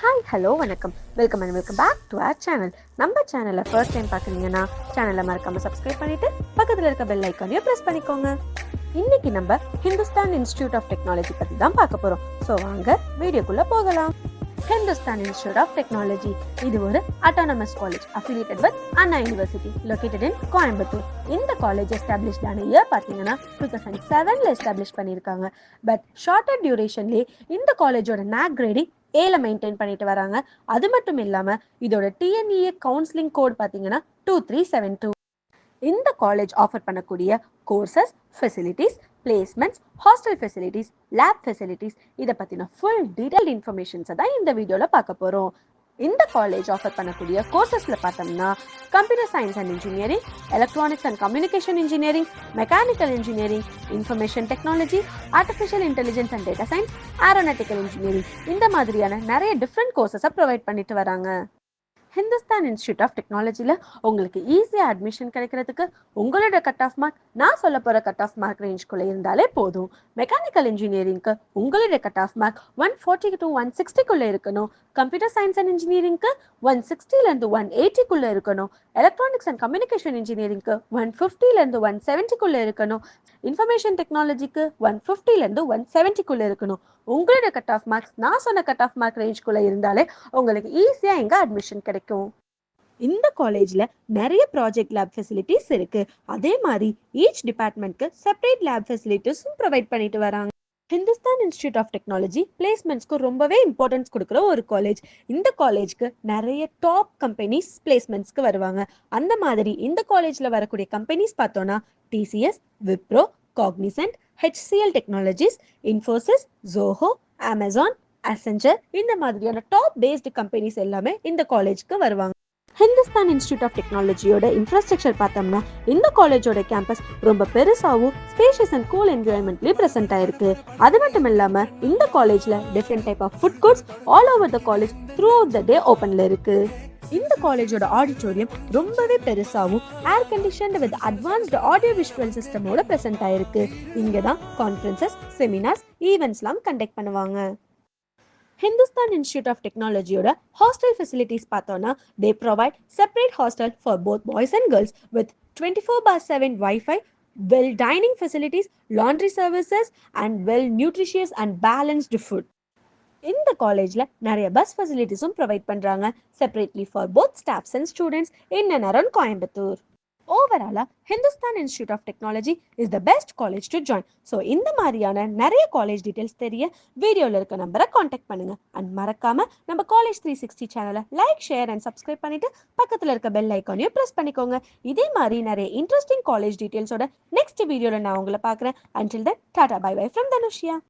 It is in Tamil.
ஹாய் ஹலோ வணக்கம் welcome and welcome back to our channel. நம்ம சேனலை ஃபர்ஸ்ட் டைம் பார்க்குறீங்கன்னா சேனலை மறக்காம சப்ஸ்கிரைப் பண்ணிட்டு பக்கத்தில் இருக்க பெல் ஐக்கானையும் ப்ரெஸ் பண்ணிக்கோங்க. இன்னைக்கு நம்ம ஹிந்துஸ்தான் இன்ஸ்டிடியூட் ஆஃப் டெக்னாலஜி பற்றி தான் பார்க்க போகிறோம். ஸோ வாங்க வீடியோக்குள்ளே போகலாம். ஹிந்துஸ்தான் இன்ஸ்டிடியூட் ஆஃப் டெக்னாலஜி இது ஒரு autonomous college affiliated with Anna university located இன் கோயம்புத்தூர். இந்த காலேஜ் எஸ்டாப்ளிஷ்ட் ஆன இயர் பார்த்தீங்கன்னா 2007 எஸ்டாப்ளிஷ் பண்ணியிருக்காங்க. பட் ஷார்ட்டர் டியூரேஷன்லேயே இந்த காலேஜோட NAC கிரேடிங் ஏல மெயின்டைன் பண்ணிட்டு வராங்க. அது மட்டும் இல்லாமல் இதோட TNEA கவுன்சிலிங் கோட் பார்த்தீங்கன்னா 2372. இந்த காலேஜ் ஆஃபர் பண்ணக்கூடிய courses, facilities, placements, hostel facilities, lab facilities இதை பற்றின ஃபுல் டீடைல்டு இன்ஃபர்மேஷன்ஸை தான் இந்த வீடியோவில் பார்க்க போகிறோம். இந்த காலேஜ் ஆஃபர் பண்ணக்கூடிய கோர்சஸில் பார்த்தோம்னா computer science and engineering, electronics and communication engineering, mechanical engineering, information technology, artificial intelligence and data science, aeronautical engineering இந்த மாதிரியான நிறைய டிஃப்ரெண்ட் கோர்சஸை ப்ரொவைட் பண்ணிட்டு வராங்க. ஹிந்துஸ்தான் இன்ஸ்டிடியூட் ஆஃப் டெக்னாலஜியில் உங்களுக்கு ஈஸியாக அட்மிஷன் கிடைக்கிறதுக்கு உங்களோட கட் ஆஃப் மார்க் நான் சொல்ல போகிற கட் ஆஃப் மார்க் ரேஞ்ச்குள்ளே இருந்தாலே போதும். மெக்கானிக்கல் இன்ஜினியரிங்க்கு உங்களோட கட் ஆஃப் மார்க் 140 to 160 இருக்கணும். கம்ப்யூட்டர் சயின்ஸ் அண்ட் இன்ஜினியரிங்க்கு 160 180 இருக்கணும். எலக்ட்ரானிக்ஸ் அண்ட் கம்யூனிகேஷன் இன்ஜினியரிங்க்கு 150 170 இருக்கணும். இன்ஃபர்மேஷன் டெக்னாலஜிக்கு 150 170 இருக்கணும். உங்களோட கட் ஆஃப் மார்க்ஸ் நான் சொன்ன கட் ஆஃப் மார்க் ரேஞ்ச்குள்ளே இருந்தாலே உங்களுக்கு ஈஸியாக எங்கே அட்மிஷன் கிடைக்கும். இந்த காலேஜில் நிறைய ப்ராஜெக்ட் லேப் ஃபெசிலிட்டிஸ் இருக்குது. அதே மாதிரி ஈச் டிபார்ட்மெண்ட்க்கு செப்பரேட் லேப் ஃபெசிலிட்டிஸும் ப்ரொவைட் பண்ணிட்டு வராங்க. ஹிந்துஸ்தான் இன்ஸ்டிடியூட் ஆஃப் டெக்னாலஜி பிளேஸ்மெண்ட்ஸ்க்கு ரொம்பவே இம்பார்ட்டன்ஸ் கொடுக்குற ஒரு காலேஜ். இந்த காலேஜ்க்கு நிறைய டாப் கம்பெனிஸ் பிளேஸ்மெண்ட்ஸ்க்கு வருவாங்க. அந்த மாதிரி இந்த காலேஜில் வரக்கூடிய கம்பெனிஸ் பார்த்தோன்னா TCS, Wipro, Cognizant, HCL technologies, Infosys, Zoho, Amazon, Accenture இந்த மாதிரியான டாப் பேஸ்டு கம்பெனிஸ் எல்லாமே இந்த காலேஜ்க்கு வருவாங்க. ஹிந்துஸ்தான் இன்ஸ்டிடியூட் ஆஃப் டெக்னாலஜியோட இன்ஃப்ராஸ்ட்ரக்சர் பார்த்தோம்னா இந்த காலேஜோட கேம்பஸ் ரொம்ப பெருசாகவும் ஸ்பேஷியஸ் அண்ட் கூல் என்விரான்மெண்ட்லேயும் ப்ரெசென்ட் ஆயிருக்கு. அது மட்டும் இல்லாமல் இந்த காலேஜில் different type of food courts all over the college throughout the day ஓப்பனில் இருக்கு. இந்த காலேஜோட ஆடிட்டோரியம் ரொம்பவே பெருசாகவும் air conditioned with advanced audio visual சிஸ்டமோட present ஆயிருக்கு. இங்கே தான் கான்ஃபரன்சஸ், செமினார்ஸ், ஈவெண்ட்ஸ்லாம் கண்டக்ட் பண்ணுவாங்க. Hindustan Institute of Technologyயோட hostel facilities பார்த்தோன்னா they provide separate hostel for both boys and girls with 24/7 Wi-Fi, well dining facilities, laundry services and well nutritious and balanced food. இந்த காலேஜில் நிறைய பஸ் ஃபெசிலிட்டிஸும் ப்ரொவைட் பண்ணுறாங்க separately for both staffs and students in and around Coimbatore. ஓவராலாக Hindustan institute of technology is the best college to join. So இந்த மாதிரியான நிறைய காலேஜ் டீட்டெயில்ஸ் தெரிய வீடியோவில் இருக்க நம்பரை காண்டாக்ட் பண்ணுங்கள். அண்ட் மறக்காமல் நம்ம காலேஜ் 360 சேனலை லைக், ஷேர் அண்ட் சப்ஸ்கிரைப் பண்ணிவிட்டு பக்கத்தில் இருக்க பெல் ஐக்கானையும் ப்ரெஸ் பண்ணிக்கோங்க. இதே மாதிரி நிறைய இன்ட்ரெஸ்டிங் காலேஜ் டீட்டெயில்ஸோட நெக்ஸ்ட் வீடியோவில் நான் உங்களை பார்க்குறேன். Until then tata bye bye from Dhanushiya.